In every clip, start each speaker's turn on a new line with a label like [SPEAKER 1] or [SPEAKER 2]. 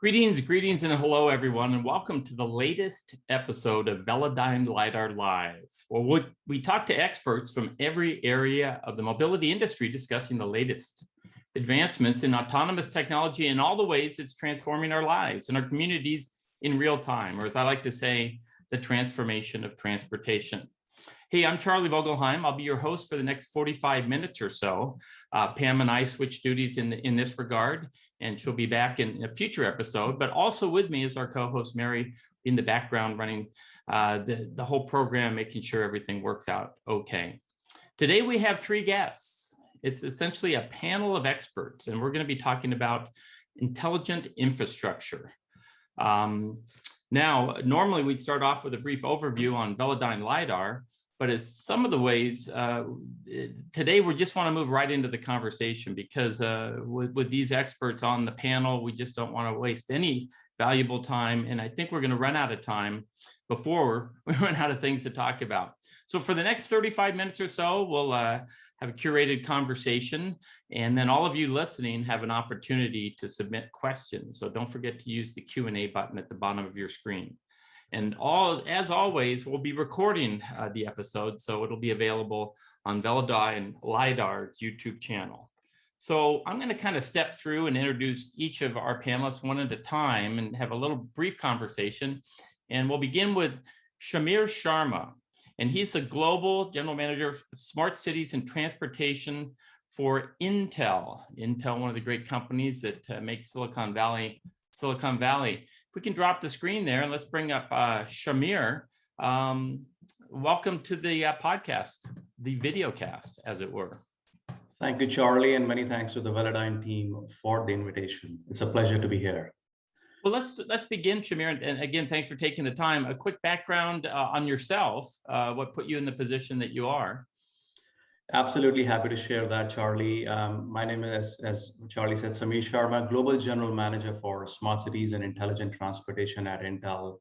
[SPEAKER 1] Greetings, and hello, everyone, and welcome to the latest episode of Velodyne Lidar Live. Well, we talk to experts from every area of the mobility industry discussing the latest advancements in autonomous technology and all the ways it's transforming our lives and our communities in real time, or as I like to say, the transformation of transportation. Hey, I'm Charlie Vogelheim. I'll be your host for the next 45 minutes or so. Pam and I switch duties in this regard, and she'll be back in a future episode. But also with me is our co-host, Mary, in the background running the whole program, making sure everything works out okay. Today, we have three guests. It's essentially a panel of experts, and we're going to be talking about intelligent infrastructure. Now, normally we'd start off with a brief overview on Velodyne Lidar, but as some of the ways, today we just want to move right into the conversation because with these experts on the panel, we just don't want to waste any valuable time. And I think we're going to run out of time before we run out of things to talk about. So for the next 35 minutes or so, we'll have a curated conversation. And then all of you listening have an opportunity to submit questions. So don't forget to use the Q&A button at the bottom of your screen. And as always, we'll be recording the episode, so it'll be available on Velodyne Lidar YouTube channel. So I'm going to kind of step through and introduce each of our panelists one at a time and have a little brief conversation. And we'll begin with Sharma, and he's the Global General Manager of Smart Cities and Transportation for Intel. Intel, one of the great companies that makes Silicon Valley. If we can drop the screen there and let's bring up Shamir. Welcome to the podcast, the video cast, as it were.
[SPEAKER 2] Thank you, Charlie, and many thanks to the Velodyne team for the invitation. It's a pleasure to be here.
[SPEAKER 1] Well, let's begin, Shamir. And again, thanks for taking the time. A quick background on yourself, what put you in the position that you are.
[SPEAKER 2] Absolutely happy to share that, Charlie. My name is, as Charlie said, Samir Sharma, Global General Manager for Smart Cities and Intelligent Transportation at Intel.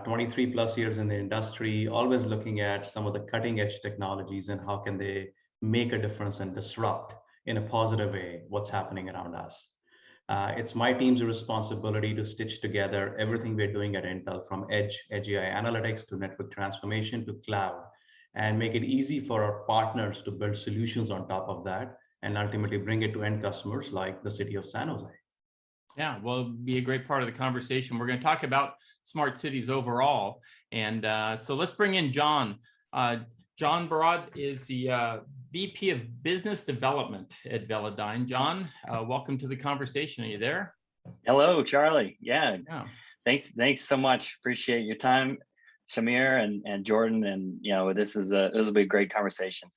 [SPEAKER 2] 23 plus years in the industry, always looking at some of the cutting edge technologies and how can they make a difference and disrupt in a positive way what's happening around us. It's my team's responsibility to stitch together everything we're doing at Intel, from edge AI analytics to network transformation to cloud, and make it easy for our partners to build solutions on top of that and ultimately bring it to end customers like the city of San Jose.
[SPEAKER 1] Yeah, well, it'll be a great part of the conversation. We're going to talk about smart cities overall. And so let's bring in John. John Barad is the VP of Business Development at Velodyne. John, welcome to the conversation. Are you there?
[SPEAKER 3] Hello, Charlie. Yeah. Thanks so much. Appreciate your time, Shamir and Jordan, and this will be a great conversation.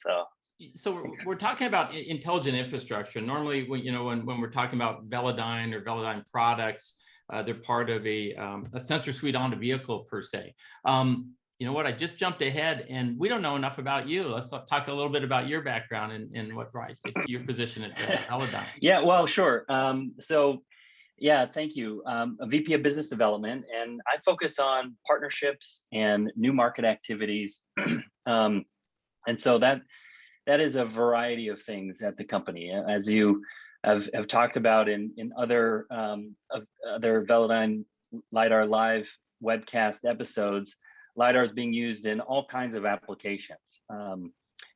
[SPEAKER 1] So we're talking about intelligent infrastructure. Normally, when we're talking about Velodyne or Velodyne products, they're part of a sensor suite on a vehicle per se. You know what? I just jumped ahead, and we don't know enough about you. Let's talk a little bit about your background and what brought you to your position at Velodyne.
[SPEAKER 3] Yeah, well, sure. Yeah, thank you. A VP of Business Development, and I focus on partnerships and new market activities. And so that is a variety of things at the company. As you have talked about in other Velodyne Lidar Live webcast episodes, Lidar is being used in all kinds of applications,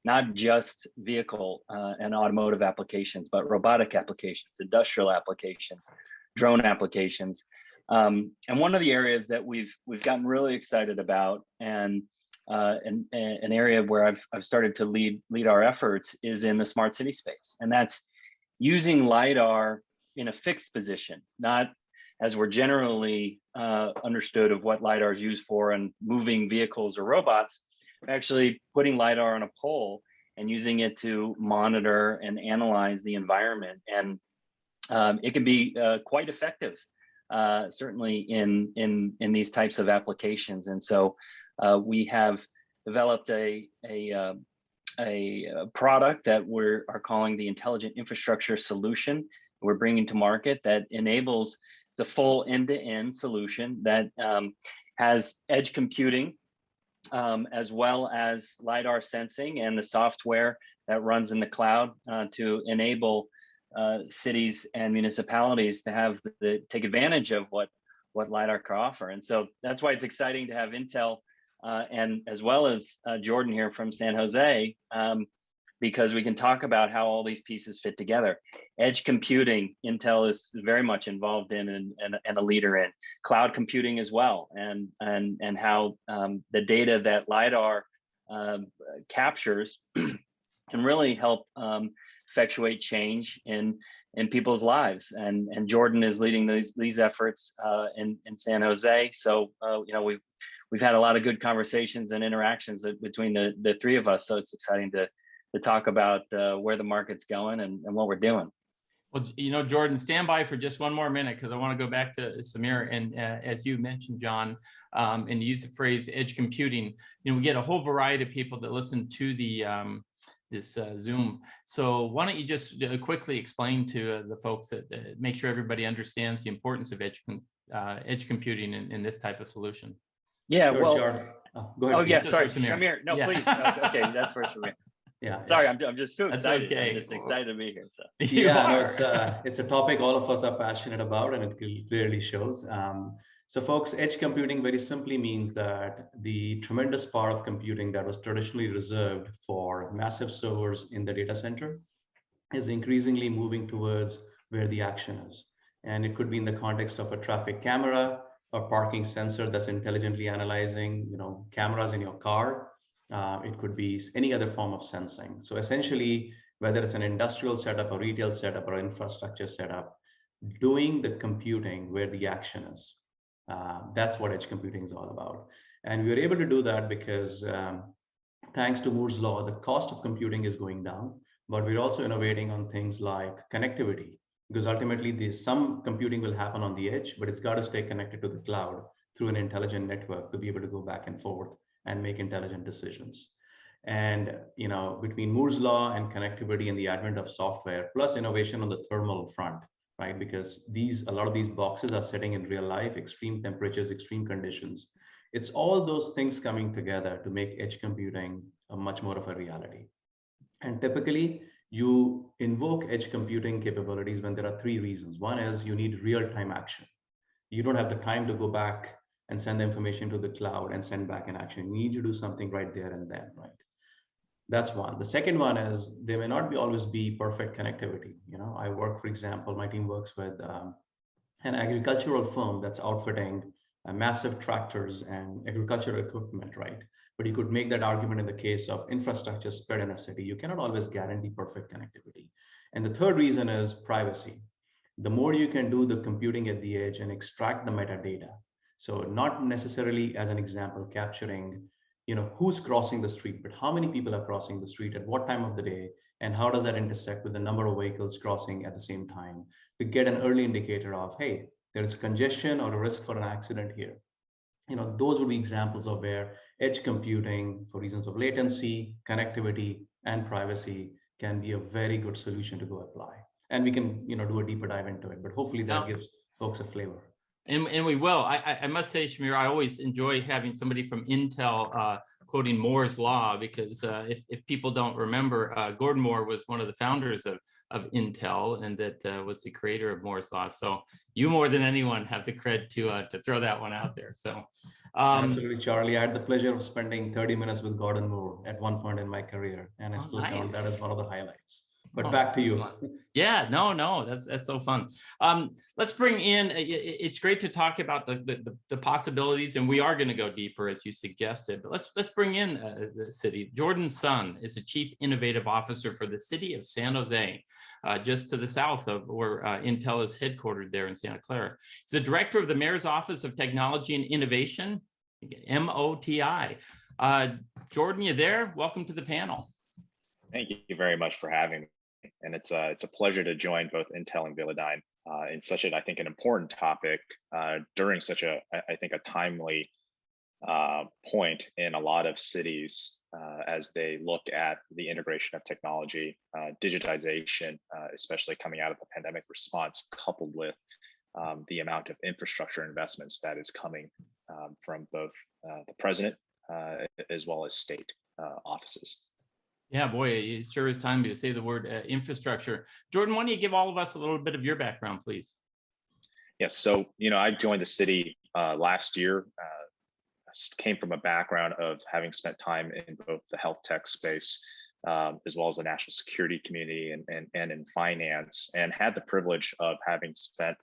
[SPEAKER 3] not just vehicle and automotive applications, but robotic applications, industrial applications, drone applications. And one of the areas that we've gotten really excited about, and an area where I've started to lead our efforts, is in the smart city space. And that's using Lidar in a fixed position, not as we're generally understood of what Lidar is used for and moving vehicles or robots, actually putting Lidar on a pole and using it to monitor and analyze the environment. And it can be quite effective, certainly in these types of applications. And so we have developed a product that we are calling the Intelligent Infrastructure Solution. We're bringing to market that enables the full end-to-end solution that has edge computing, as well as Lidar sensing and the software that runs in the cloud to enable cities and municipalities to have take advantage of what Lidar can offer. And so that's why it's exciting to have Intel and as well as Jordan here from San Jose, because we can talk about how all these pieces fit together. Edge computing, Intel is very much involved in and a leader in. Cloud computing as well, and how the data that Lidar captures can really help effectuate change in people's lives. And Jordan is leading these efforts in San Jose. So you know, we've had a lot of good conversations and interactions between the three of us. So it's exciting to talk about where the market's going and what we're doing.
[SPEAKER 1] Well, you know, Jordan, stand by for just one more minute because I want to go back to Samir. And as you mentioned, John, and you use the phrase edge computing, you know, we get a whole variety of people that listen to the this Zoom. So why don't you just quickly explain to the folks that make sure everybody understands the importance of edge computing in this type of solution.
[SPEAKER 3] Yeah,
[SPEAKER 2] sure,
[SPEAKER 3] well,
[SPEAKER 2] Jordan. Go ahead.
[SPEAKER 3] Oh yeah,
[SPEAKER 2] please.
[SPEAKER 3] sorry,
[SPEAKER 1] Samir.
[SPEAKER 3] Shamir. No,
[SPEAKER 1] Yeah.
[SPEAKER 3] please. Okay, that's for Shamir.
[SPEAKER 2] Yeah.
[SPEAKER 3] Sorry, I'm just too
[SPEAKER 1] That's
[SPEAKER 3] excited.
[SPEAKER 1] okay.
[SPEAKER 3] I'm just excited to be here. So
[SPEAKER 2] Yeah, no, it's a topic all of us are passionate about, and it clearly shows. So folks, edge computing very simply means that the tremendous power of computing that was traditionally reserved for massive servers in the data center is increasingly moving towards where the action is. And it could be in the context of a traffic camera, a parking sensor that's intelligently analyzing, you know, cameras in your car. It could be any other form of sensing. So essentially, whether it's an industrial setup, a retail setup, or infrastructure setup, doing the computing where the action is. That's what edge computing is all about. And we were able to do that because thanks to Moore's law, the cost of computing is going down, but we're also innovating on things like connectivity, because ultimately some computing will happen on the edge, but it's got to stay connected to the cloud through an intelligent network to be able to go back and forth and make intelligent decisions. And you know, between Moore's law and connectivity and the advent of software, plus innovation on the thermal front, right? Because a lot of these boxes are sitting in real life, extreme temperatures, extreme conditions. It's all those things coming together to make edge computing a much more of a reality. And typically, you invoke edge computing capabilities when there are three reasons. One is you need real-time action. You don't have the time to go back and send the information to the cloud and send back an action. You need to do something right there and then, right? That's one. The second one is there may not always be perfect connectivity. You know, I work, for example, my team works with an agricultural firm that's outfitting massive tractors and agricultural equipment, right? But you could make that argument in the case of infrastructure spread in a city. You cannot always guarantee perfect connectivity. And the third reason is privacy. The more you can do the computing at the edge and extract the metadata. So not necessarily, as an example, capturing, you know, who's crossing the street, but how many people are crossing the street at what time of the day, and how does that intersect with the number of vehicles crossing at the same time to get an early indicator of, hey, there is congestion or a risk for an accident here. You know, those would be examples of where edge computing, for reasons of latency, connectivity, and privacy, can be a very good solution to go apply. And we can, you know, do a deeper dive into it, but hopefully that gives folks a flavor.
[SPEAKER 1] And we will. I must say, Shamir, I always enjoy having somebody from Intel quoting Moore's law, because if people don't remember, Gordon Moore was one of the founders of Intel, and that was the creator of Moore's law. So you more than anyone have the cred to throw that one out there. So
[SPEAKER 2] absolutely, Charlie. I had the pleasure of spending 30 minutes with Gordon Moore at one point in my career, and I still count that as one of the highlights. But back to you.
[SPEAKER 1] Yeah, no, that's so fun. Let's bring in. It's great to talk about the possibilities, and we are going to go deeper as you suggested. But let's bring in the city. Jordan Sun is the Chief Innovative Officer for the city of San Jose, just to the south of where Intel is headquartered there in Santa Clara. He's the Director of the Mayor's Office of Technology and Innovation, MOTI. Jordan, you there? Welcome to the panel.
[SPEAKER 4] Thank you very much for having me. And it's a pleasure to join both Intel and Velodyne in such an, I think, an important topic during such a, I think, a timely point in a lot of cities as they look at the integration of technology, digitization, especially coming out of the pandemic response, coupled with the amount of infrastructure investments that is coming from both the president as well as state offices.
[SPEAKER 1] Yeah, boy, it sure is time to say the word infrastructure. Jordan, why don't you give all of us a little bit of your background, please?
[SPEAKER 4] Yes, so I joined the city last year. Came from a background of having spent time in both the health tech space as well as the national security community and in finance, and had the privilege of having spent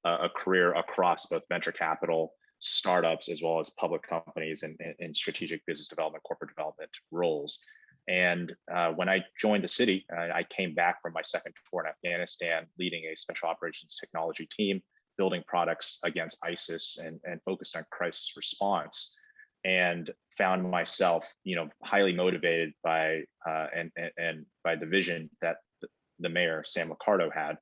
[SPEAKER 4] a career across both venture capital, startups, as well as public companies in strategic business development, corporate development roles. And when I joined the city, I came back from my second tour in Afghanistan, leading a special operations technology team, building products against ISIS and focused on crisis response, and found myself, highly motivated by and by the vision that the mayor Sam Liccardo had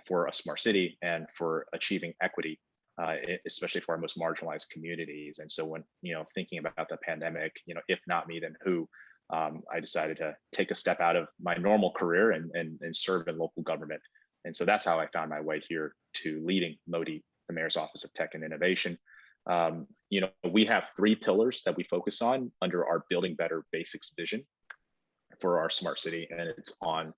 [SPEAKER 4] for a smart city and for achieving equity, especially for our most marginalized communities. And so when thinking about the pandemic, if not me, then who? I decided to take a step out of my normal career and serve in local government. And so that's how I found my way here to leading MOTI, the Mayor's Office of Tech and Innovation. We have 3 pillars that we focus on under our Building Better Basics vision for our smart city, and it's on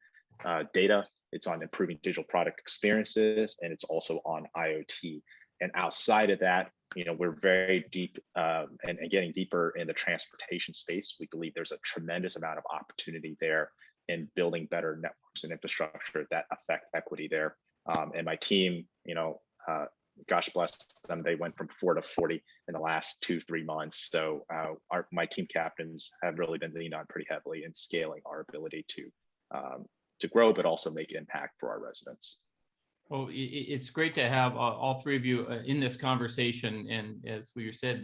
[SPEAKER 4] data, it's on improving digital product experiences, and it's also on IoT. And outside of that, we're very deep and getting deeper in the transportation space. We believe there's a tremendous amount of opportunity there in building better networks and infrastructure that affect equity there. And my team, gosh bless them, they went from 4 to 40 in the last 2-3 months. So my team captains have really been leaned on pretty heavily in scaling our ability to grow, but also make impact for our residents.
[SPEAKER 1] Well, it's great to have all 3 of you in this conversation. And as we said,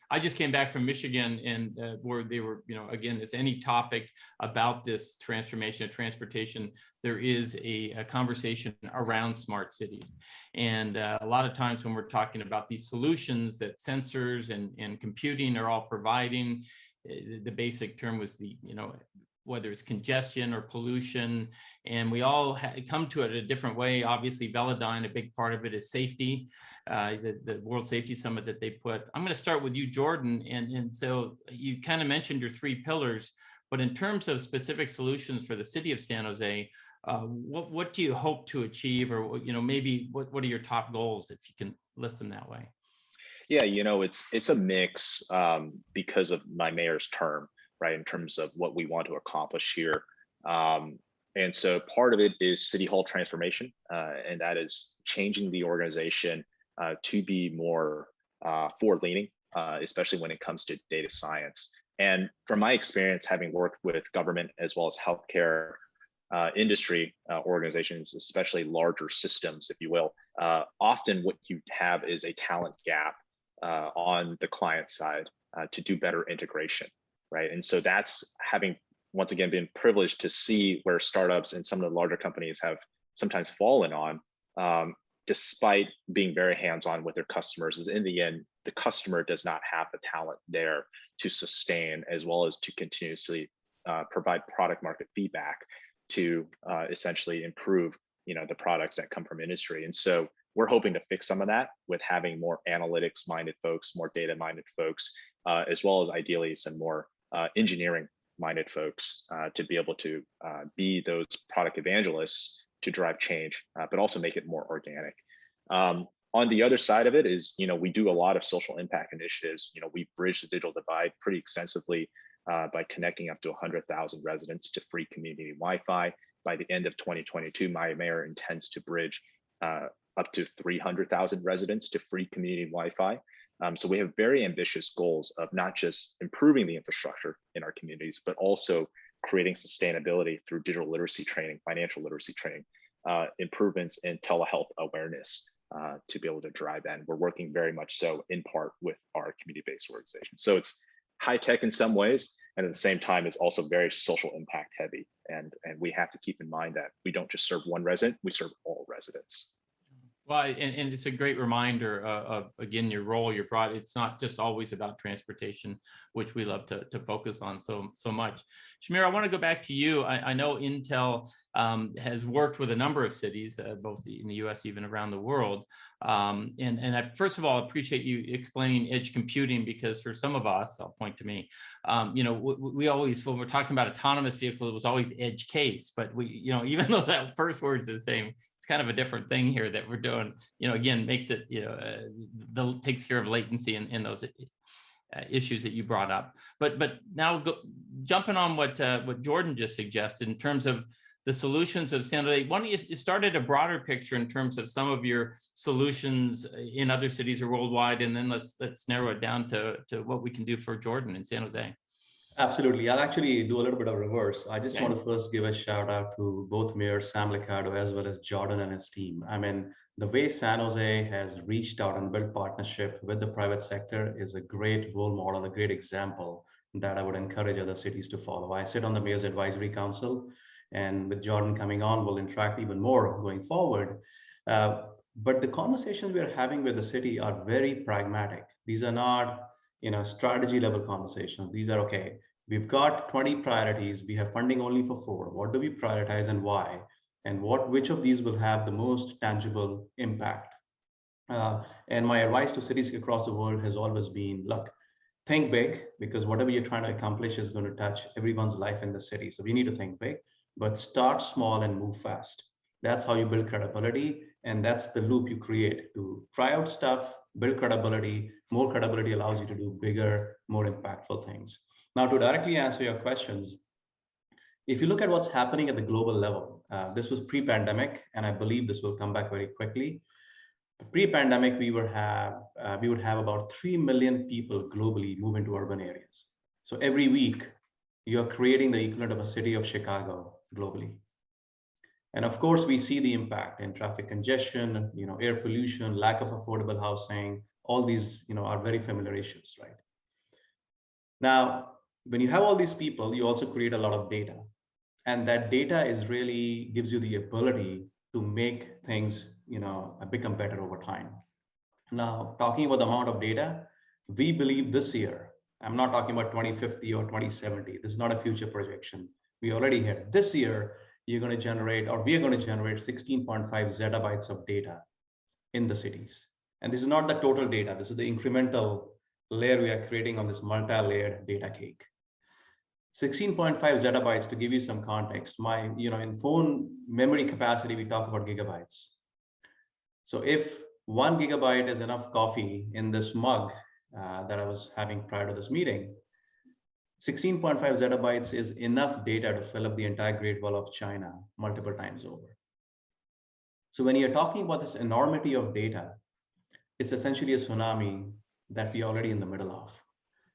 [SPEAKER 1] I just came back from Michigan, and where they were, again, as any topic about this transformation of transportation, there is a conversation around smart cities. And a lot of times when we're talking about these solutions that sensors and computing are all providing, the basic term was whether it's congestion or pollution, and we all come to it a different way. Obviously, Velodyne, a big part of it is safety, the World Safety Summit that they put. I'm going to start with you, Jordan, and so you kind of mentioned your 3 pillars, but in terms of specific solutions for the city of San Jose, what do you hope to achieve, or maybe what are your top goals, if you can list them that way?
[SPEAKER 4] Yeah, it's a mix because of my mayor's term, right, in terms of what we want to accomplish here. And so part of it is City Hall transformation, and that is changing the organization to be more forward-leaning, especially when it comes to data science. And from my experience, having worked with government as well as healthcare industry organizations, especially larger systems, if you will, often what you have is a talent gap on the client side to do better integration. Right. And so that's having, once again, been privileged to see where startups and some of the larger companies have sometimes fallen on, despite being very hands-on with their customers, is in the end, the customer does not have the talent there to sustain, as well as to continuously provide product market feedback to essentially improve, the products that come from industry. And so we're hoping to fix some of that with having more analytics-minded folks, more data-minded folks, as well as ideally some more engineering-minded folks to be able to be those product evangelists to drive change, but also make it more organic. On the other side of it is, we do a lot of social impact initiatives. We bridge the digital divide pretty extensively by connecting up to 100,000 residents to free community Wi-Fi. By the end of 2022, my mayor intends to bridge up to 300,000 residents to free community Wi-Fi. So we have very ambitious goals of not just improving the infrastructure in our communities, but also creating sustainability through digital literacy training, financial literacy training, improvements in telehealth awareness to be able to drive that. And we're working very much so in part with our community-based organization. So it's high tech in some ways, and at the same time is also very social impact heavy. And we have to keep in mind that we don't just serve one resident, we serve all residents.
[SPEAKER 1] Well, and it's a great reminder of, again, your role, your product. It's not just always about transportation, which we love to focus on so much. Shamir, I want to go back to you. I know Intel has worked with a number of cities, both in the US, even around the world. And I, first of all, appreciate you explaining edge computing, because for some of us, I'll point to me, you know, we always, when we're talking about autonomous vehicle, it was always edge case, but we, you know, even though that first word's the same, it's kind of a different thing here that we're doing, you know, again, makes it, you know, takes care of latency and those issues that you brought up. But now jumping on what Jordan just suggested in terms of the solutions of San Jose, why don't you start at a broader picture in terms of some of your solutions in other cities or worldwide, and then let's narrow it down to what we can do for Jordan in San Jose.
[SPEAKER 2] Absolutely. I'll actually do a little bit of reverse. I just want to first give a shout out to both Mayor Sam Liccardo as well as Jordan and his team. I mean, the way San Jose has reached out and built partnership with the private sector is a great role model, a great example that I would encourage other cities to follow. I sit on the Mayor's Advisory Council, and with Jordan coming on, we'll interact even more going forward. But the conversations we are having with the city are very pragmatic. These are not, you know, strategy level conversations. These are, okay, we've got 20 priorities. We have funding only for 4. What do we prioritize and why? And which of these will have the most tangible impact? And my advice to cities across the world has always been, look, think big, because whatever you're trying to accomplish is going to touch everyone's life in the city. So we need to think big, but start small and move fast. That's how you build credibility. And that's the loop you create to try out stuff, build credibility. More credibility allows you to do bigger, more impactful things. Now, to directly answer your questions, if you look at what's happening at the global level, this was pre-pandemic, and I believe this will come back very quickly. Pre-pandemic, we would have about 3 million people globally move into urban areas. So every week, you're creating the equivalent of a city of Chicago globally. And of course, we see the impact in traffic congestion, you know, air pollution, lack of affordable housing. All these, you know, are very familiar issues, right? Now, when you have all these people, you also create a lot of data. And that data is really gives you the ability to make things, you know, become better over time. Now, talking about the amount of data, we believe this year, I'm not talking about 2050 or 2070. This is not a future projection. We already hit this year. You're going to generate, or we are going to generate 16.5 zettabytes of data in the cities. And this is not the total data. This is the incremental layer we are creating on this multi-layered data cake. 16.5 zettabytes, to give you some context, in phone memory capacity, we talk about gigabytes. So if 1 gigabyte is enough coffee in this mug that I was having prior to this meeting, 16.5 zettabytes is enough data to fill up the entire Great Wall of China multiple times over. So when you're talking about this enormity of data, it's essentially a tsunami that we're already in the middle of.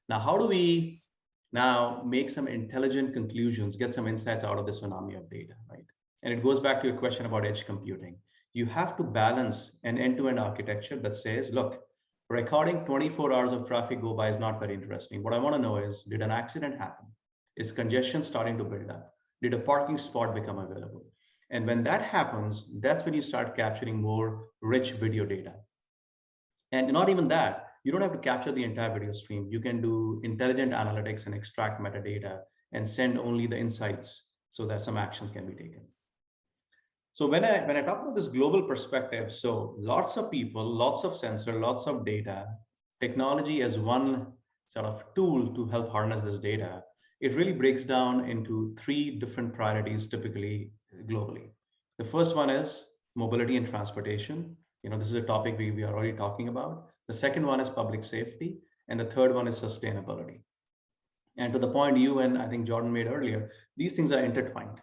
[SPEAKER 2] Now, how do we now make some intelligent conclusions, get some insights out of the tsunami of data, right? And it goes back to your question about edge computing. You have to balance an end-to-end architecture that says, look, recording 24 hours of traffic go by is not very interesting. What I want to know is, did an accident happen? Is congestion starting to build up? Did a parking spot become available? And when that happens, that's when you start capturing more rich video data. And not even that, you don't have to capture the entire video stream. You can do intelligent analytics and extract metadata and send only the insights so that some actions can be taken. So when I talk about this global perspective, so lots of people, lots of sensor, lots of data, technology as one sort of tool to help harness this data, it really breaks down into 3 different priorities typically globally. The first one is mobility and transportation. You know, this is a topic we are already talking about. The second one is public safety. And the third one is sustainability. And to the point you and I think Jordan made earlier, these things are intertwined.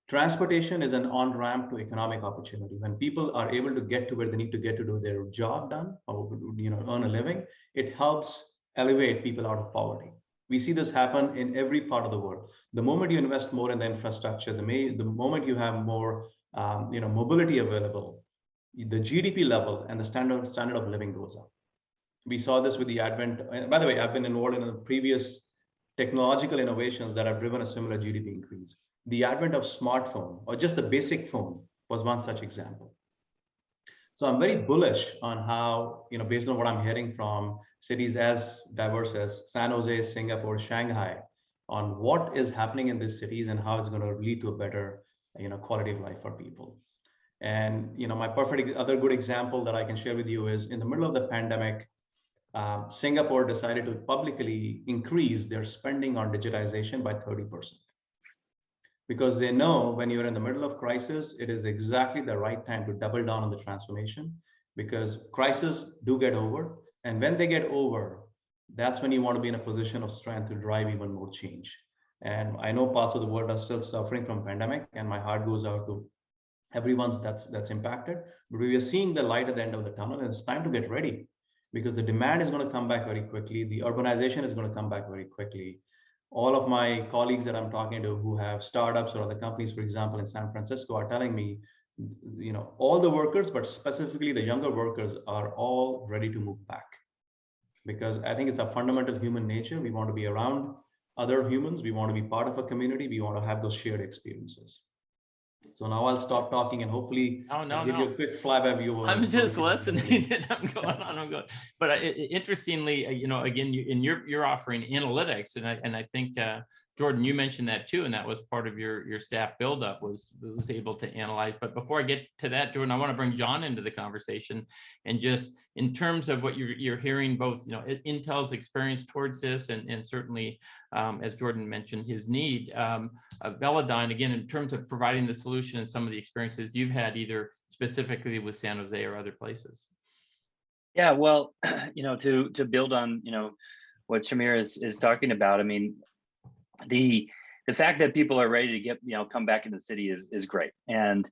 [SPEAKER 2] Transportation is an on-ramp to economic opportunity. When people are able to get to where they need to get to do their job done or earn a living, it helps elevate people out of poverty. We see this happen in every part of the world. The moment you invest more in the infrastructure, the moment you have more mobility available, the GDP level and the standard of living goes up. We saw this with the advent. By the way, I've been involved in the previous technological innovations that have driven a similar GDP increase. The advent of smartphone or just the basic phone was one such example. So I'm very bullish on how, based on what I'm hearing from cities as diverse as San Jose, Singapore, Shanghai, on what is happening in these cities and how it's going to lead to a better, quality of life for people. And my perfect other good example that I can share with you is in the middle of the pandemic, Singapore decided to publicly increase their spending on digitization by 30%. Because they know when you're in the middle of crisis, it is exactly the right time to double down on the transformation, because crises do get over. And when they get over, that's when you want to be in a position of strength to drive even more change. And I know parts of the world are still suffering from pandemic, and my heart goes out to everyone's that's impacted. But we are seeing the light at the end of the tunnel, and it's time to get ready, because the demand is going to come back very quickly. The urbanization is going to come back very quickly. All of my colleagues that I'm talking to who have startups or other companies, for example, in San Francisco, are telling me, all the workers, but specifically the younger workers, are all ready to move back. Because I think it's a fundamental human nature. We want to be around other humans. We want to be part of a community. We want to have those shared experiences. So now I'll stop talking and hopefully give you a quick flyby view.
[SPEAKER 1] I'm just listening and I'm going. But interestingly, again, you're offering analytics, and I think Jordan, you mentioned that too, and that was part of your staff buildup was able to analyze. But before I get to that, Jordan, I want to bring John into the conversation, and just in terms of what you're hearing, both Intel's experience towards this, and certainly as Jordan mentioned, his need of Velodyne, again, in terms of providing the solution and some of the experiences you've had, either specifically with San Jose or other places.
[SPEAKER 3] Yeah, well, to build on what Shamir is talking about, I mean, the fact that people are ready to get come back into the city is great. And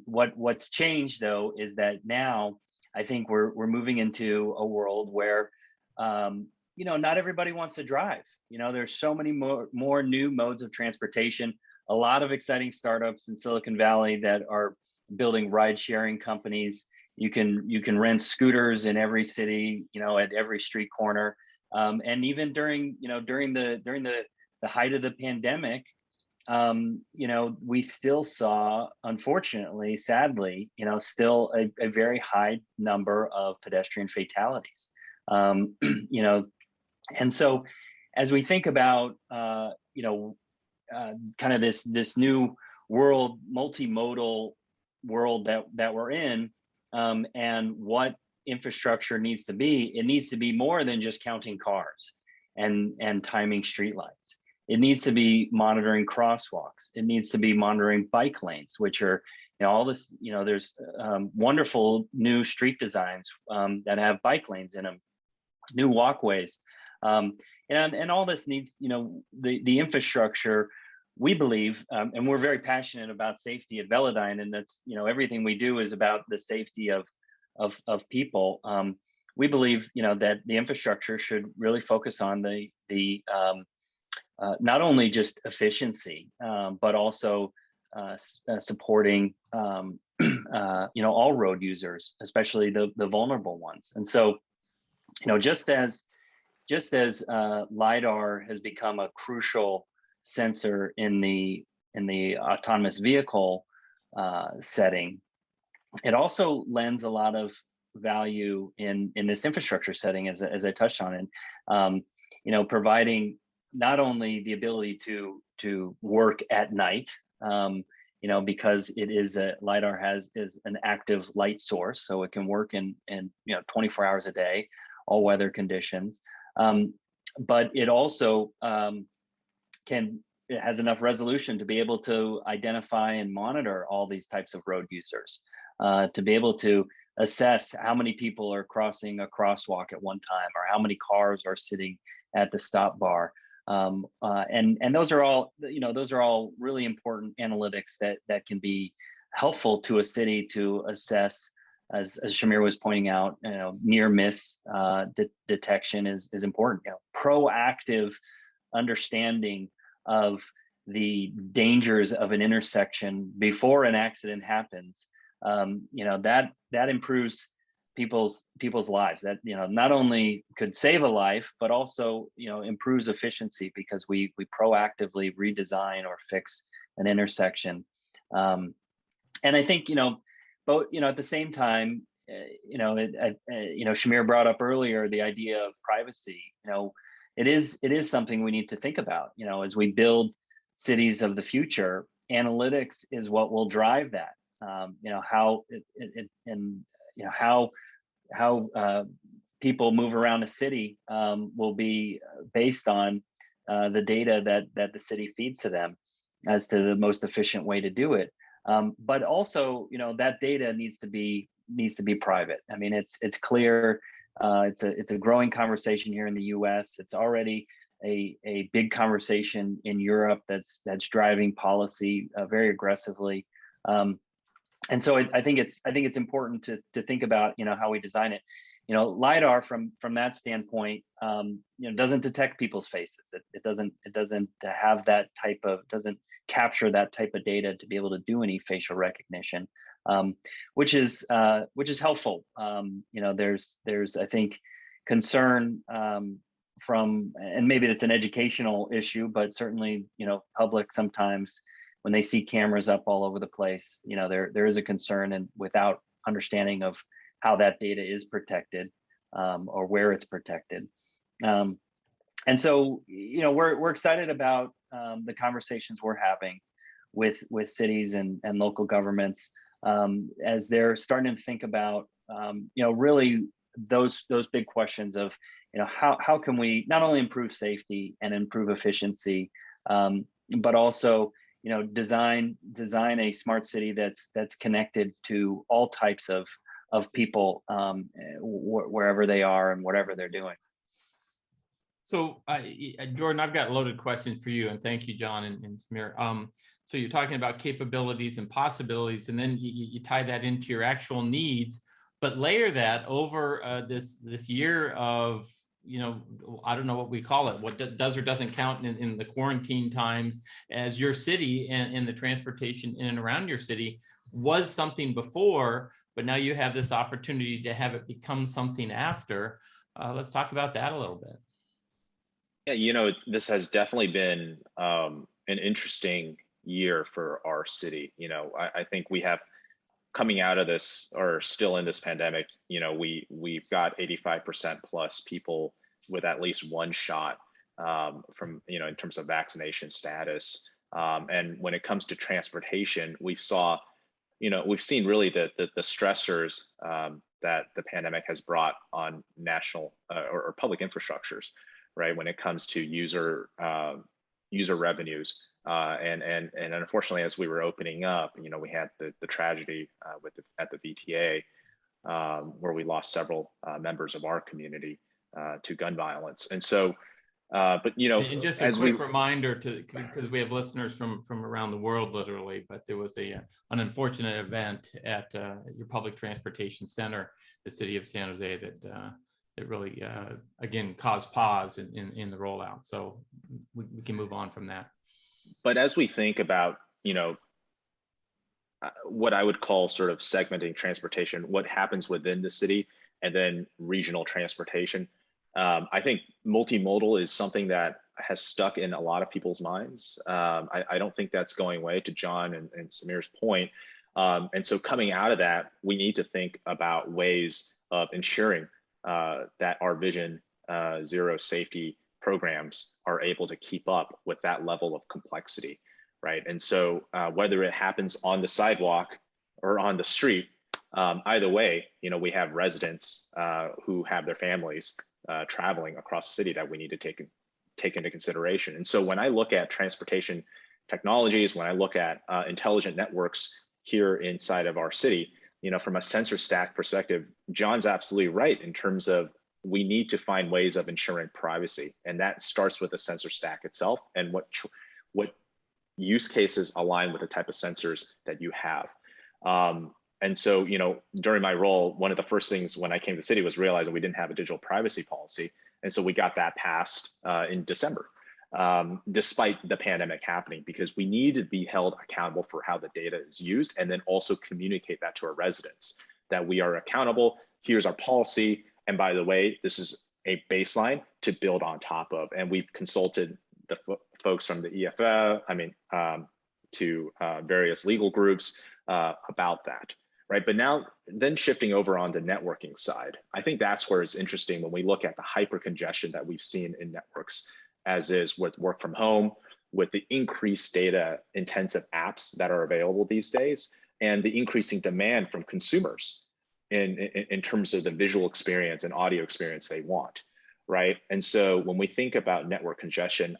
[SPEAKER 3] what's changed though is that now I think we're moving into a world where not everybody wants to drive. There's so many more new modes of transportation. A lot of exciting startups in Silicon Valley that are building ride-sharing companies. You can rent scooters in every city, at every street corner. And even during the height of the pandemic, we still saw, unfortunately, sadly, still a very high number of pedestrian fatalities. And so as we think about, kind of this new world, multimodal world that we're in, and what infrastructure needs to be, it needs to be more than just counting cars and timing streetlights. It needs to be monitoring crosswalks. It needs to be monitoring bike lanes, which are, all this, there's wonderful new street designs that have bike lanes in them, new walkways. And all this needs, the infrastructure, we believe, and we're very passionate about safety at Velodyne, and that's, everything we do is about the safety of people. We believe, that the infrastructure should really focus on the not only just efficiency, but also supporting, all road users, especially the vulnerable ones. And so, just as Lidar has become a crucial sensor in the autonomous vehicle setting, it also lends a lot of value in this infrastructure setting, as I touched on, and providing not only the ability to work at night, because it is Lidar is an active light source, so it can work in 24 hours a day, all weather conditions. But it also it has enough resolution to be able to identify and monitor all these types of road users, to be able to assess how many people are crossing a crosswalk at one time, or how many cars are sitting at the stop bar. And those are all really important analytics that can be helpful to a city to assess, as Shamir was pointing out, near miss detection is important. Proactive understanding of the dangers of an intersection before an accident happens. That improves people's lives. That not only could save a life, but also improves efficiency, because we proactively redesign or fix an intersection. And I think but at the same time, Shamir brought up earlier the idea of privacy. It is something we need to think about. As we build cities of the future, analytics is what will drive that. How people move around a city will be based on the data that the city feeds to them as to the most efficient way to do it. But also, that data needs to be private. I mean, it's clear. It's a growing conversation here in the U.S. It's already a big conversation in Europe that's driving policy very aggressively. And so I think it's important to think about how we design it. Lidar from that standpoint, doesn't detect people's faces. It doesn't have that type of, doesn't capture that type of data to be able to do any facial recognition, which is helpful. There's I think concern from, and maybe it's an educational issue, but certainly public sometimes when they see cameras up all over the place, there is a concern, and without understanding of how that data is protected or where it's protected. And so, we're excited about the conversations we're having with cities and local governments as they're starting to think about, really those big questions of, how can we not only improve safety and improve efficiency, but also, design a smart city that's connected to all types of people, wherever they are and whatever they're doing.
[SPEAKER 1] So, Jordan, I've got loaded questions for you, and thank you, John and Samir. So you're talking about capabilities and possibilities, and then you tie that into your actual needs, but layer that over this year of, I don't know what we call it, what does or doesn't count in the quarantine times, as your city and the transportation in and around your city was something before, but now you have this opportunity to have it become something after. Let's talk about that a little bit.
[SPEAKER 4] Yeah, this has definitely been an interesting year for our city. I think we have, coming out of this, or still in this pandemic, we've got 85% plus people with at least one shot from, in terms of vaccination status. And when it comes to transportation, we've seen really the stressors that the pandemic has brought on national or public infrastructures, right? When it comes to user revenues. And unfortunately, as we were opening up, we had the tragedy at the VTA, where we lost several members of our community to gun violence. And so, but
[SPEAKER 1] and just a quick reminder, because we have listeners from around the world, literally, but there was an unfortunate event at your public transportation center, the city of San Jose, that really again caused pause in the rollout. So we can move on from that.
[SPEAKER 4] But as we think about, what I would call sort of segmenting transportation, what happens within the city, and then regional transportation, I think multimodal is something that has stuck in a lot of people's minds. I don't think that's going away, to John and Samir's point. And so coming out of that, we need to think about ways of ensuring that our Vision Zero safety programs are able to keep up with that level of complexity, right? And so whether it happens on the sidewalk or on the street, either way, we have residents who have their families traveling across the city that we need to take into consideration. And so when I look at transportation technologies, when I look at intelligent networks here inside of our city, from a sensor stack perspective, John's absolutely right in terms of we need to find ways of ensuring privacy. And that starts with the sensor stack itself and what use cases align with the type of sensors that you have. And so, during my role, one of the first things when I came to the city was realizing we didn't have a digital privacy policy. And so we got that passed in December, despite the pandemic happening, because we need to be held accountable for how the data is used, and then also communicate that to our residents, that we are accountable. Here's our policy. And by the way, this is a baseline to build on top of. And we've consulted the folks from the EFF, to various legal groups about that, right? But now then shifting over on the networking side, I think that's where it's interesting when we look at the hyper congestion that we've seen in networks, as is with work from home, with the increased data intensive apps that are available these days, and the increasing demand from consumers in terms of the visual experience and audio experience they want, right? And so when we think about network congestion,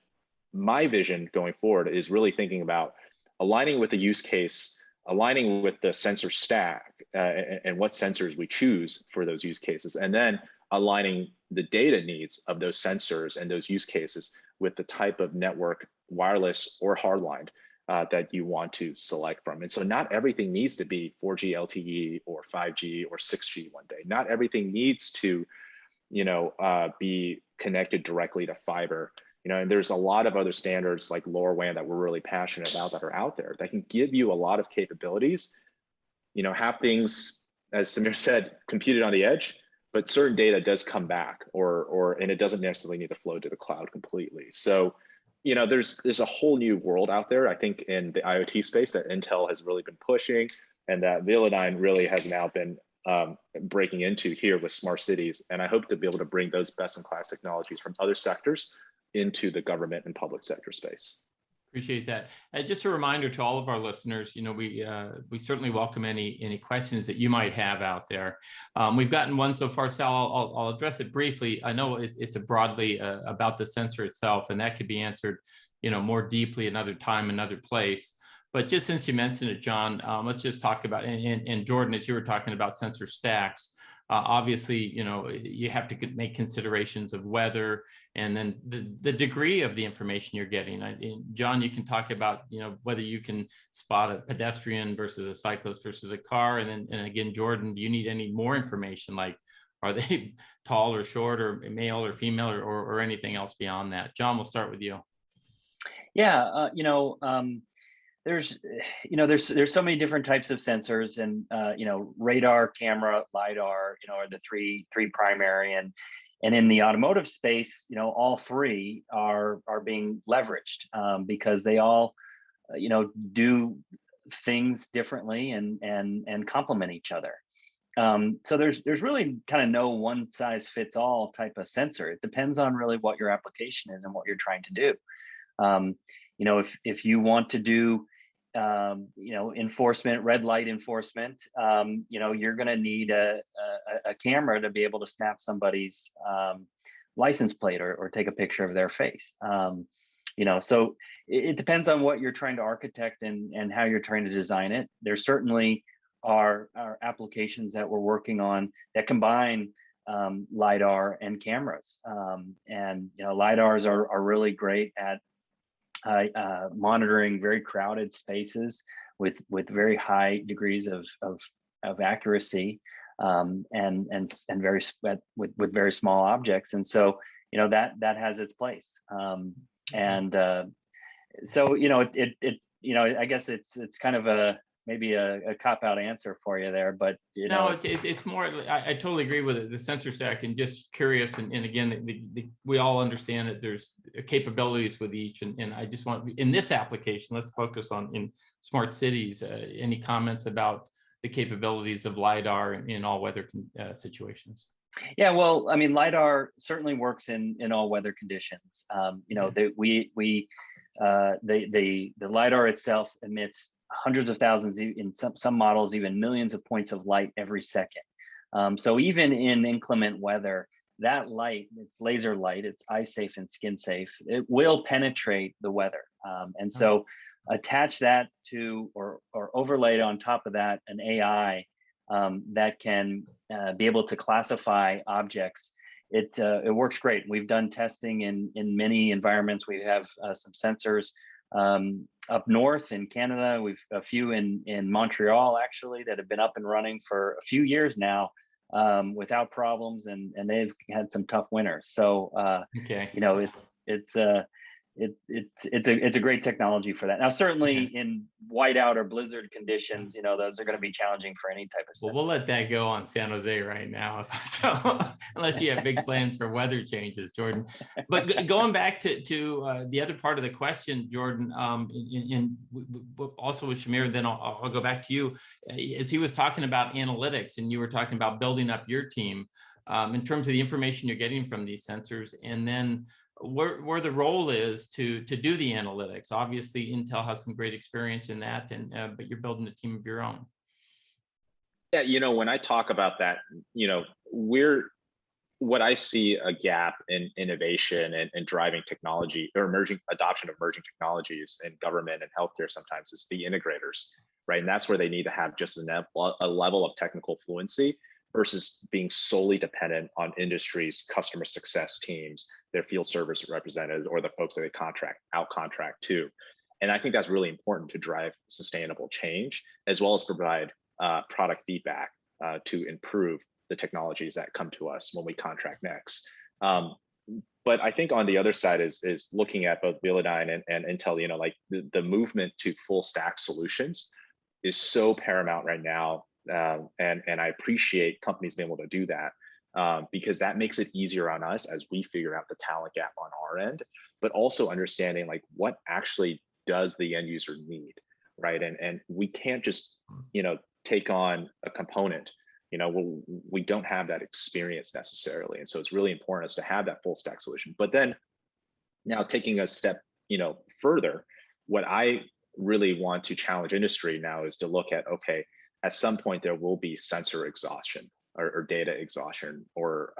[SPEAKER 4] my vision going forward is really thinking about aligning with the use case, aligning with the sensor stack and what sensors we choose for those use cases, and then aligning the data needs of those sensors and those use cases with the type of network, wireless or hardline, that you want to select from. And so not everything needs to be 4G LTE or 5G or 6G one day. Not everything needs to, be connected directly to fiber. And there's a lot of other standards like LoRaWAN that we're really passionate about that are out there that can give you a lot of capabilities, have things, as Samir said, computed on the edge, but certain data does come back and it doesn't necessarily need to flow to the cloud completely. So, there's a whole new world out there, I think, in the IoT space that Intel has really been pushing and that Velodyne really has now been breaking into here with smart cities. And I hope to be able to bring those best in class technologies from other sectors into the government and public sector space.
[SPEAKER 1] Appreciate that. Just a reminder to all of our listeners, we certainly welcome any questions that you might have out there. We've gotten one so far, Sal. I'll address it briefly. I know it's a broadly about the sensor itself, and that could be answered, more deeply another time, another place. But just since you mentioned it, John, let's just talk about, and Jordan, as you were talking about sensor stacks, obviously, you have to make considerations of weather and then the degree of the information you're getting. John, you can talk about, whether you can spot a pedestrian versus a cyclist versus a car. And again, Jordan, do you need any more information? Like, are they tall or short or male or female or anything else beyond that? John, we'll start with you.
[SPEAKER 3] Yeah, there's so many different types of sensors, and radar, camera, lidar, are the three primary, and in the automotive space, all three are being leveraged because they all do things differently and complement each other. So there's really kind of no one size fits all type of sensor. It depends on really what your application is and what you're trying to do. If you want to do enforcement, red light enforcement, you're going to need a camera to be able to snap somebody's license plate or take a picture of their face. So it depends on what you're trying to architect and how you're trying to design it. There certainly are applications that we're working on that combine LiDAR and cameras. LiDARs are really great at monitoring very crowded spaces with very high degrees of accuracy, and very with very small objects, and so that has its place. So I guess it's kind of maybe a cop-out answer for you there, but
[SPEAKER 1] no, it's more. I totally agree with it. The sensor stack, and just curious, and again, we all understand that there's capabilities with each, and I just want, in this application, let's focus on in smart cities. Any comments about the capabilities of LiDAR in all weather situations?
[SPEAKER 3] Yeah, well, I mean, LiDAR certainly works in all weather conditions. The LiDAR itself emits hundreds of thousands, in some models, even millions of points of light every second. So even in inclement weather, that light, it's laser light, it's eye safe and skin safe, it will penetrate the weather. And so attach that to or overlay on top of that an AI that can be able to classify objects. It works great. We've done testing in many environments. We have some sensors up north in Canada. We've a few in Montreal, actually, that have been up and running for a few years now without problems, and they've had some tough winters. So
[SPEAKER 1] okay.
[SPEAKER 3] it's a great technology for that. Now, certainly in whiteout or blizzard conditions, those are going to be challenging for any type of sensor.
[SPEAKER 1] Well, we'll let that go on San Jose right now. So unless you have big plans for weather changes, Jordan. But going back to the other part of the question, Jordan, also with Shamir, then I'll go back to you. As he was talking about analytics and you were talking about building up your team in terms of the information you're getting from these sensors, and then where the role is to do the analytics. Obviously, Intel has some great experience in that, but you're building a team of your own.
[SPEAKER 4] Yeah, when I talk about that, what I see a gap in innovation and driving technology or adoption of emerging technologies in government and healthcare sometimes is the integrators, right? And that's where they need to have just a level of technical fluency versus being solely dependent on industry's customer success teams, their field service representatives, or the folks that they out-contract to. And I think that's really important to drive sustainable change, as well as provide product feedback to improve the technologies that come to us when we contract next. But I think on the other side is looking at both Velodyne and Intel, like the movement to full stack solutions is so paramount right now. And I appreciate companies being able to do that because that makes it easier on us as we figure out the talent gap on our end, but also understanding like what actually does the end user need, right? And we can't just, take on a component, we don't have that experience necessarily. And so it's really important to have that full stack solution. But then now taking a step, further, what I really want to challenge industry now is to look at, okay, at some point there will be sensor exhaustion or data exhaustion, or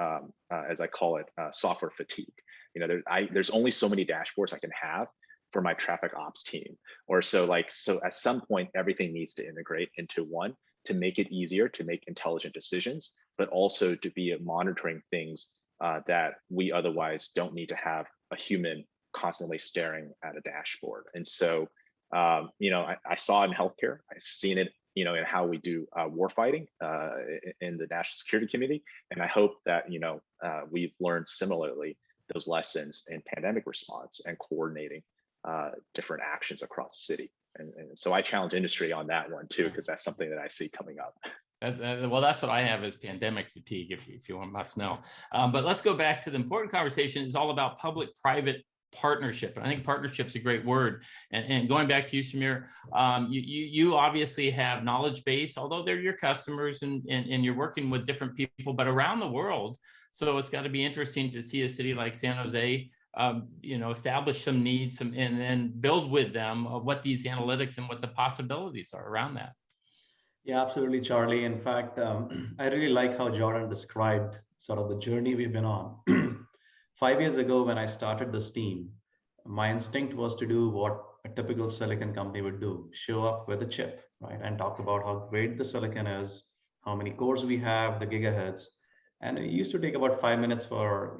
[SPEAKER 4] as I call it, software fatigue. There's only so many dashboards I can have for my traffic ops team, so at some point everything needs to integrate into one to make it easier to make intelligent decisions, but also to be monitoring things that we otherwise don't need to have a human constantly staring at a dashboard. And so I saw it in healthcare. I've seen it in how we do warfighting in the national security community. And I hope that, we've learned similarly those lessons in pandemic response and coordinating different actions across the city. And so I challenge industry on that one too, because that's something that I see coming up.
[SPEAKER 1] Well, that's what I have as pandemic fatigue, if you must know. But let's go back to the important conversation. It's all about public-private partnership. And I think partnership's a great word. And going back to you, Shamir, you obviously have knowledge base, although they're your customers and you're working with different people, but around the world. So it's got to be interesting to see a city like San Jose establish some needs and then build with them what these analytics and what the possibilities are around that.
[SPEAKER 2] Yeah, absolutely, Charlie. In fact, I really like how Jordan described sort of the journey we've been on. 5 years ago, when I started this team, my instinct was to do what a typical silicon company would do, show up with a chip, right? And talk about how great the silicon is, how many cores we have, the gigahertz. And it used to take about 5 minutes for,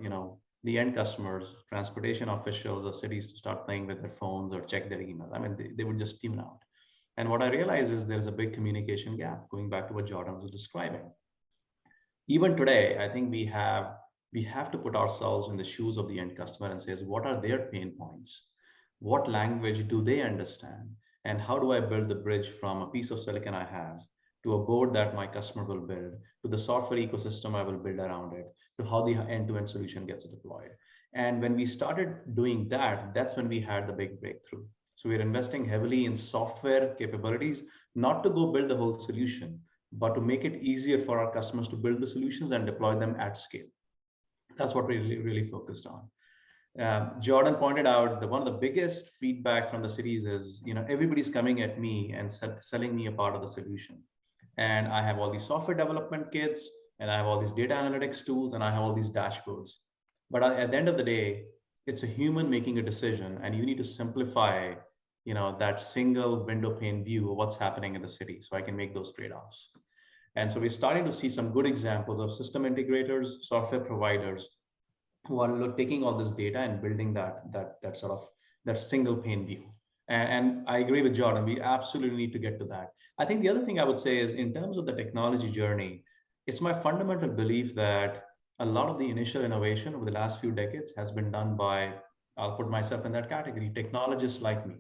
[SPEAKER 2] the end customers, transportation officials or cities to start playing with their phones or check their email. I mean, they would just tune out. And what I realized is there's a big communication gap, going back to what Jordan was describing. Even today, I think we have to put ourselves in the shoes of the end customer and says, what are their pain points? What language do they understand? And how do I build the bridge from a piece of silicon I have to a board that my customer will build, to the software ecosystem I will build around it, to how the end-to-end solution gets deployed. And when we started doing that, that's when we had the big breakthrough. So we're investing heavily in software capabilities, not to go build the whole solution, but to make it easier for our customers to build the solutions and deploy them at scale. That's what we really focused on. Jordan pointed out that one of the biggest feedback from the cities is, everybody's coming at me and selling me a part of the solution. And I have all these software development kits, and I have all these data analytics tools, and I have all these dashboards. But at the end of the day, it's a human making a decision, and you need to simplify, that single window pane view of what's happening in the city, so I can make those trade-offs. And so we're starting to see some good examples of system integrators, software providers, who are taking all this data and building that single pane view. And I agree with Jordan. We absolutely need to get to that. I think the other thing I would say is, in terms of the technology journey, it's my fundamental belief that a lot of the initial innovation over the last few decades has been done by I'll put myself in that category, technologists like me.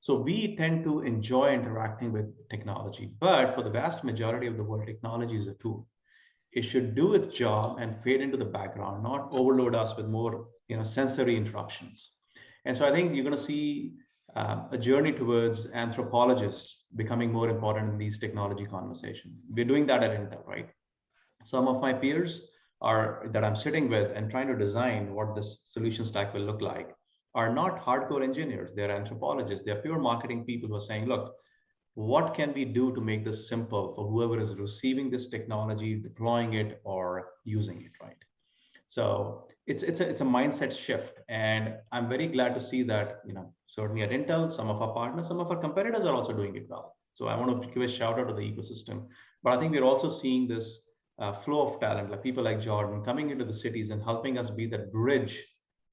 [SPEAKER 2] So we tend to enjoy interacting with technology, but for the vast majority of the world, technology is a tool. It should do its job and fade into the background, not overload us with more, sensory interruptions. And so I think you're going to see a journey towards anthropologists becoming more important in these technology conversations. We're doing that at Intel, right? Some of my peers are that I'm sitting with and trying to design what this solution stack will look like are not hardcore engineers. They're anthropologists. They're pure marketing people who are saying, look, what can we do to make this simple for whoever is receiving this technology, deploying it, or using it, right? So it's a mindset shift, and I'm very glad to see that certainly at Intel, some of our partners, some of our competitors are also doing it well. So I want to give a shout out to the ecosystem, but I think we're also seeing this flow of talent, like people like Jordan coming into the cities and helping us be that bridge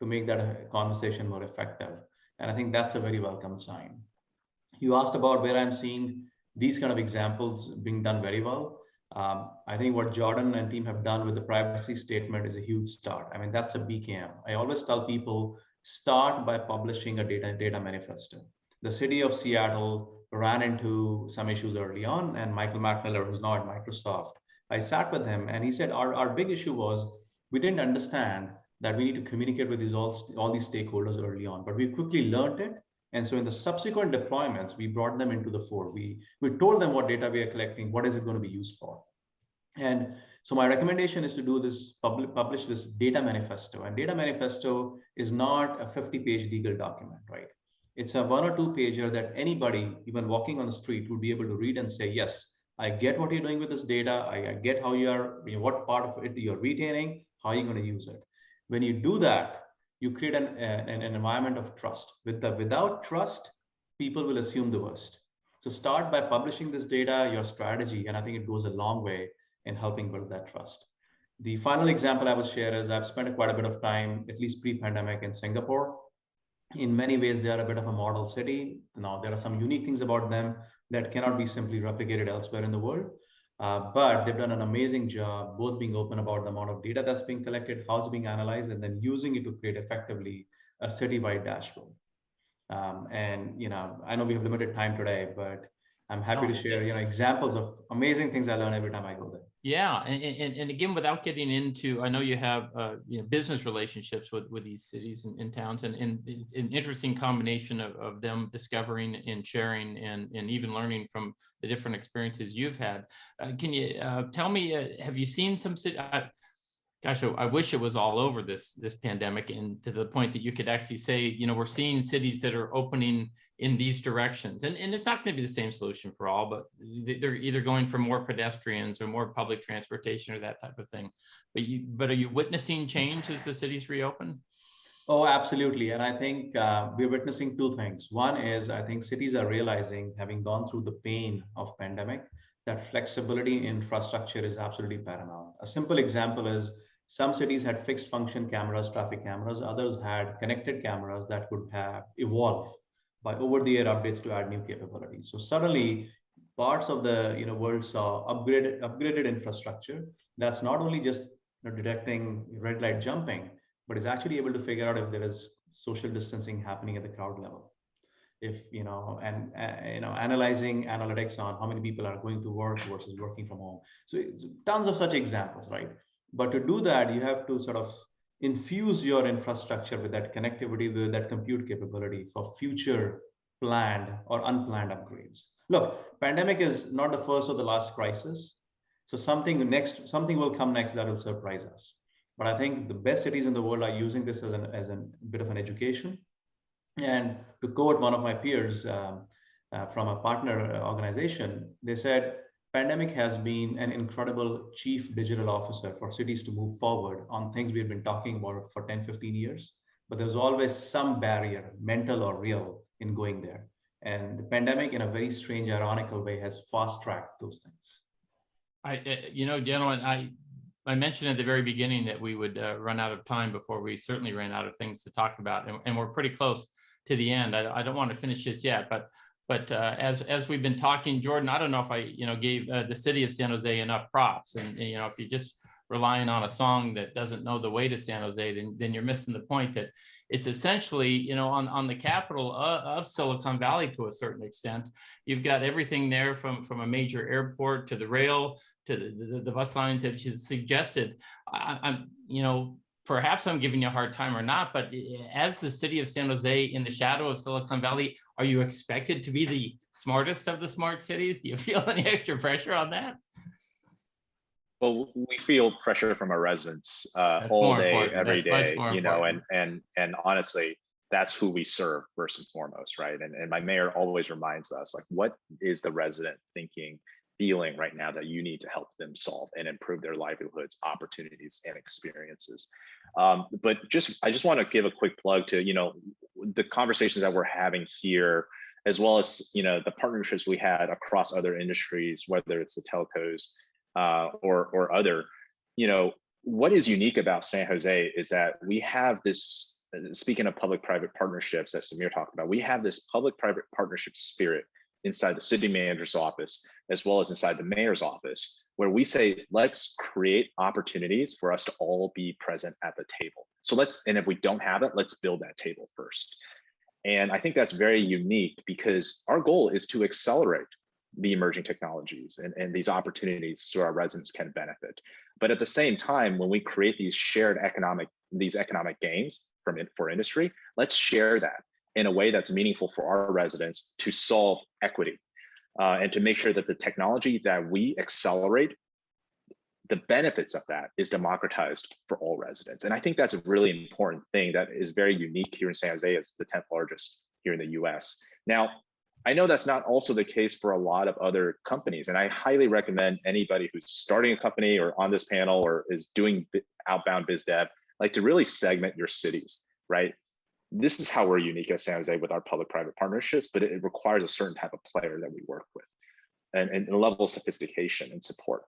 [SPEAKER 2] to make that conversation more effective. And I think that's a very welcome sign. You asked about where I'm seeing these kind of examples being done very well. I think what Jordan and team have done with the privacy statement is a huge start. I mean, that's a BKM. I always tell people, start by publishing a data manifesto. The city of Seattle ran into some issues early on, and Michael McMiller, who's now at Microsoft, I sat with him and he said, our big issue was we didn't understand that we need to communicate with all these stakeholders early on, but we quickly learned it. And so in the subsequent deployments, we brought them into the fore. We told them what data we are collecting, what is it going to be used for. And so my recommendation is to do this, publish this data manifesto. And data manifesto is not a 50-page legal document, right? It's a 1 or 2 pager that anybody, even walking on the street, would be able to read and say, yes, I get what you're doing with this data. I get how what part of it you're retaining, how you're going to use it. When you do that, you create an environment of trust. Without trust, people will assume the worst. So start by publishing this data, your strategy, and I think it goes a long way in helping build that trust. The final example I will share is I've spent quite a bit of time, at least pre-pandemic, in Singapore. In many ways, they are a bit of a model city. Now, there are some unique things about them that cannot be simply replicated elsewhere in the world. But they've done an amazing job, both being open about the amount of data that's being collected, how it's being analyzed, and then using it to create effectively a city-wide dashboard. And I know we have limited time today, but I'm happy to share examples of amazing things I learn every time I go there.
[SPEAKER 1] Yeah, and again, without getting into, I know you have business relationships with these cities and towns, and it's an interesting combination of them discovering and sharing and even learning from the different experiences you've had. Can you tell me, have you seen some city? Gosh, I wish it was all over this pandemic, and to the point that you could actually say, we're seeing cities that are opening in these directions, and it's not going to be the same solution for all, but they're either going for more pedestrians or more public transportation or that type of thing. But are you witnessing change as the cities reopen?
[SPEAKER 2] Oh, absolutely. And I think we're witnessing 2 things. One is I think cities are realizing, having gone through the pain of pandemic, that flexibility in infrastructure is absolutely paramount. A simple example is some cities had fixed function cameras, traffic cameras. Others had connected cameras that could have evolved by over-the-air updates to add new capabilities. So suddenly, parts of the world saw upgraded infrastructure that's not only just detecting red light jumping, but is actually able to figure out if there is social distancing happening at the crowd level. If analyzing analytics on how many people are going to work versus working from home. So tons of such examples, right? But to do that, you have to sort of infuse your infrastructure with that connectivity, with that compute capability for future planned or unplanned upgrades. Look, pandemic is not the first or the last crisis. So something will come next that will surprise us. But I think the best cities in the world are using this as a bit of an education. And to quote one of my peers from a partner organization, they said, pandemic has been an incredible chief digital officer for cities to move forward on things we've been talking about for 10, 15 years. But there's always some barrier, mental or real, in going there. And the pandemic, in a very strange, ironical way, has fast-tracked those things.
[SPEAKER 1] Gentlemen, I mentioned at the very beginning that we would run out of time before we certainly ran out of things to talk about, and we're pretty close to the end. I don't want to finish this yet, but as we've been talking, Jordan, I don't know if I gave the city of San Jose enough props, and if you just relying on a song that doesn't know the way to San Jose, then you're missing the point that it's essentially, you know, on the capital of Silicon Valley to a certain extent. You've got everything there from a major airport to the rail to the bus lines that you suggested. I'm, you know, perhaps I'm giving you a hard time or not, but as the city of San Jose in the shadow of Silicon Valley, are you expected to be the smartest of the smart cities? Do you feel any extra pressure on that?
[SPEAKER 4] Well, we feel pressure from our residents all day, every day, you know, and honestly, that's who we serve first and foremost, right? And my mayor always reminds us, like, what is the resident thinking, feeling right now that you need to help them solve and improve their livelihoods, opportunities, and experiences. But I just want to give a quick plug to, you know, the conversations that we're having here, as well as, you know, the partnerships we had across other industries, whether it's the telcos or other, you know, what is unique about San Jose is that we have this, speaking of public-private partnerships that Samir talked about, we have this public-private partnership spirit inside the city manager's office, as well as inside the mayor's office, where we say, let's create opportunities for us to all be present at the table. So and if we don't have it, let's build that table first. And I think that's very unique because our goal is to accelerate the emerging technologies and these opportunities so our residents can benefit. But at the same time, when we create these shared economic gains for industry, let's share that in a way that's meaningful for our residents to solve equity and to make sure that the technology that we accelerate, the benefits of that is democratized for all residents. And I think that's a really important thing that is very unique here in San Jose as the 10th largest here in the US. Now, I know that's not also the case for a lot of other companies. And I highly recommend anybody who's starting a company or on this panel or is doing outbound biz dev, like to really segment your cities, right? This is how we're unique at San Jose with our public-private partnerships, but it requires a certain type of player that we work with and a level of sophistication and support.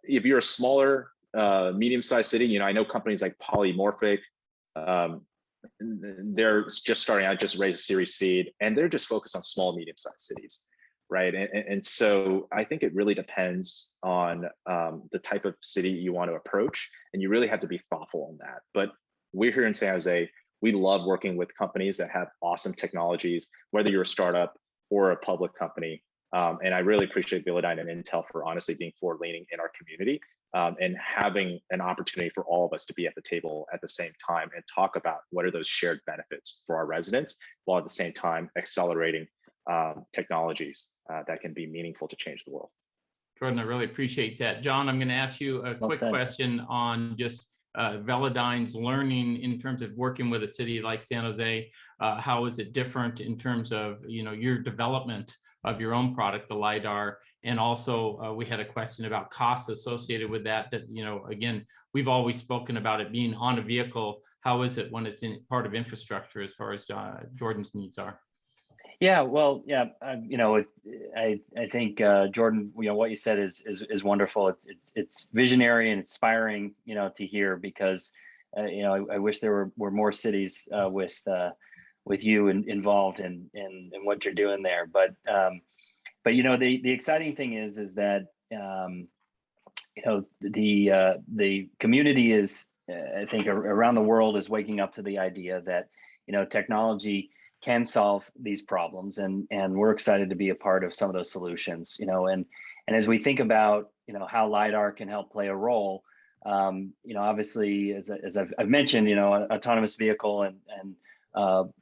[SPEAKER 4] If you're a smaller, medium-sized city, you know, I know companies like Polymorphic, they're just starting out, just raised a Series Seed, and they're just focused on small, medium-sized cities, right? And so I think it really depends on the type of city you want to approach, and you really have to be thoughtful on that. But we're here in San Jose. We love working with companies that have awesome technologies, whether you're a startup or a public company. And I really appreciate Velodyne and Intel for honestly being forward-leaning in our community and having an opportunity for all of us to be at the table at the same time and talk about what are those shared benefits for our residents, while at the same time accelerating technologies that can be meaningful to change the world.
[SPEAKER 1] Jordan, I really appreciate that. John, I'm going to ask you a quick question on just Velodyne's learning in terms of working with a city like San Jose. How is it different in terms of, you know, your development of your own product, the LiDAR? And also we had a question about costs associated with that, you know, again, we've always spoken about it being on a vehicle. How is it when it's in part of infrastructure as far as Jordan's needs are?
[SPEAKER 3] Yeah, well, yeah, you know, I think Jordan, you know, what you said is wonderful. It's visionary and inspiring, you know, to hear, because you know, I wish there were more cities with you involved in what you're doing there. But you know, the exciting thing is that you know, the community is, I think, around the world is waking up to the idea that, you know, technology can solve these problems, and we're excited to be a part of some of those solutions, you know, and as we think about, you know, how LiDAR can help play a role, you know, obviously, as I've mentioned, you know, autonomous vehicle and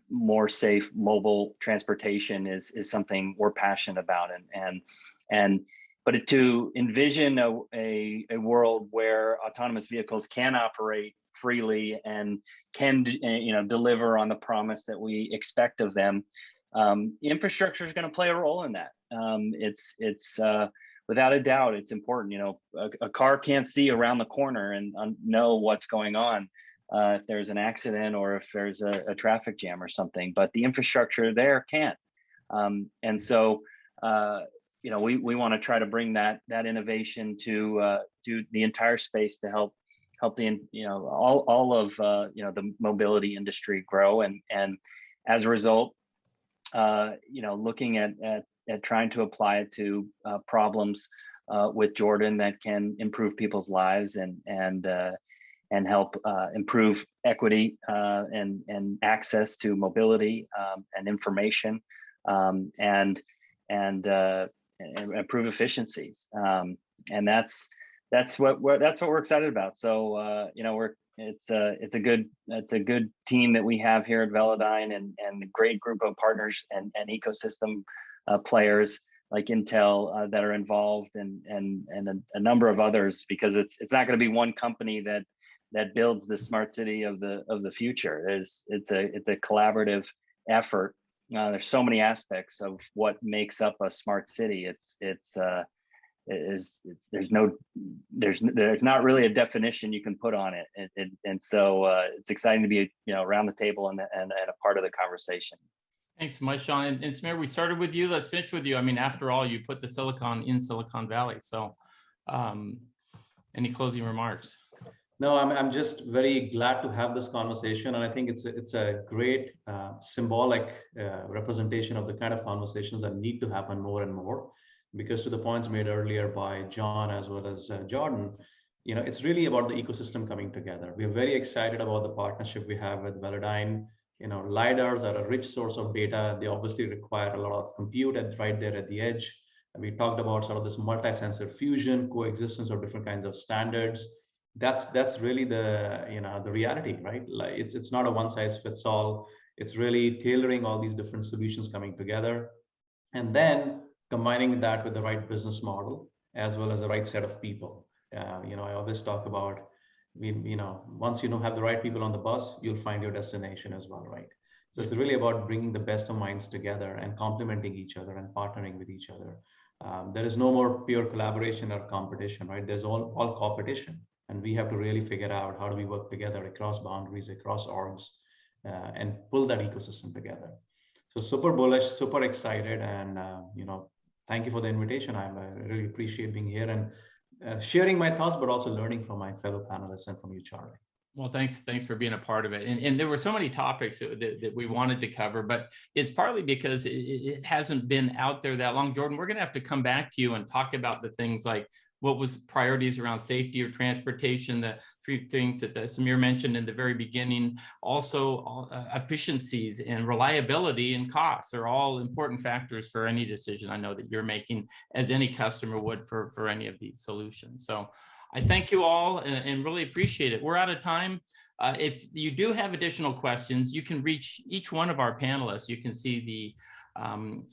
[SPEAKER 3] more safe mobile transportation is something we're passionate about, but to envision a world where autonomous vehicles can operate freely and can, you know, deliver on the promise that we expect of them, infrastructure is going to play a role in that. It's without a doubt, it's important. You know, a car can't see around the corner and know what's going on if there's an accident or if there's a traffic jam or something, but the infrastructure there can't. And so, you know, we want to try to bring that innovation to the entire space to help the, you know, all of you know, the mobility industry grow, and as a result, you know, looking at trying to apply it to problems with Jordan that can improve people's lives and help improve equity and access to mobility and information and improve efficiencies. And that's what we're excited about. So it's a good team that we have here at Velodyne, and a great group of partners and ecosystem players like Intel that are involved, and a number of others, because it's not going to be one company that builds the smart city of the future. It's a collaborative effort. There's so many aspects of what makes up a smart city. There's not really a definition you can put on it, and so it's exciting to be around the table and a part of the conversation.
[SPEAKER 1] Thanks so much, Sean. And Samir, we started with you. Let's finish with you. I mean, after all, you put the silicon in Silicon Valley. So, any closing remarks?
[SPEAKER 2] No, I'm just very glad to have this conversation, and I think it's a great symbolic representation of the kind of conversations that need to happen more and more. Because to the points made earlier by John as well as Jordan, it's really about the ecosystem coming together. We're very excited about the partnership we have with Velodyne. Lidars are a rich source of data. They obviously require a lot of compute right there at the edge. And we talked about sort of this multi-sensor fusion, coexistence of different kinds of standards. That's really the the reality, right? Like it's not a one size fits all. It's really tailoring all these different solutions coming together, and then combining that with the right business model as well as the right set of people. I always talk about, once have the right people on the bus, you'll find your destination as well, right? So it's really about bringing the best of minds together and complementing each other and partnering with each other. There is no more pure collaboration or competition, right? There's all competition, and we have to really figure out how do we work together across boundaries, across orgs, and pull that ecosystem together. So super bullish, super excited, and thank you for the invitation. I really appreciate being here and sharing my thoughts, but also learning from my fellow panelists and from you, Charlie.
[SPEAKER 1] Well, thanks for being a part of it. And there were so many topics that we wanted to cover, but it's partly because it hasn't been out there that long. Jordan, we're going to have to come back to you and talk about the things like what was priorities around safety or transportation, the three things that Samir mentioned in the very beginning. Also, efficiencies and reliability and costs are all important factors for any decision I know that you're making, as any customer would for any of these solutions. So I thank you all and really appreciate it. We're out of time. If you do have additional questions, you can reach each one of our panelists. You can see the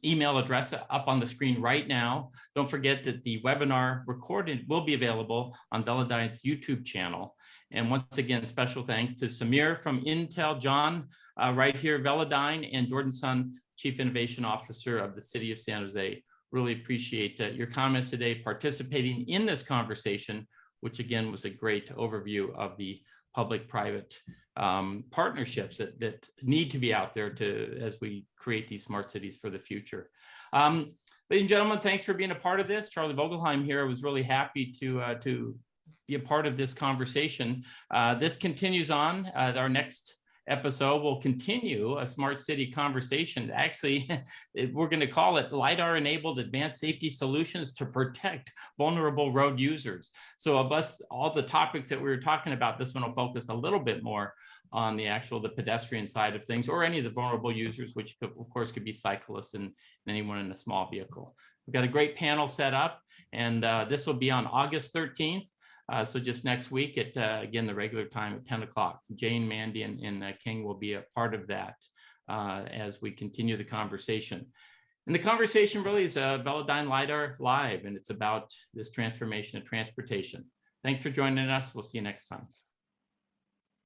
[SPEAKER 1] email address up on the screen right now. Don't forget that the webinar recording will be available on Velodyne's YouTube channel. And once again, special thanks to Samir from Intel, John right here at Velodyne, and Jordan Sun, Chief Innovation Officer of the City of San Jose. Really appreciate your comments today, participating in this conversation, which again was a great overview of the public-private partnerships that need to be out there as we create these smart cities for the future. Ladies and gentlemen, thanks for being a part of this. Charlie Vogelheim here. I was really happy to be a part of this conversation. This continues on. Our next episode will continue a smart city conversation. Actually, we're going to call it Lidar-enabled advanced safety solutions to protect vulnerable road users. So of us, all the topics that we were talking about, this one will focus a little bit more on the pedestrian side of things, or any of the vulnerable users, which of course could be cyclists and anyone in a small vehicle. We've got a great panel set up, and this will be on August 13th. So just next week at, again, the regular time at 10 o'clock. Jane, Mandy, and King will be a part of that as we continue the conversation. And the conversation really is Velodyne Lidar Live, and it's about this transformation of transportation. Thanks for joining us. We'll see you next time.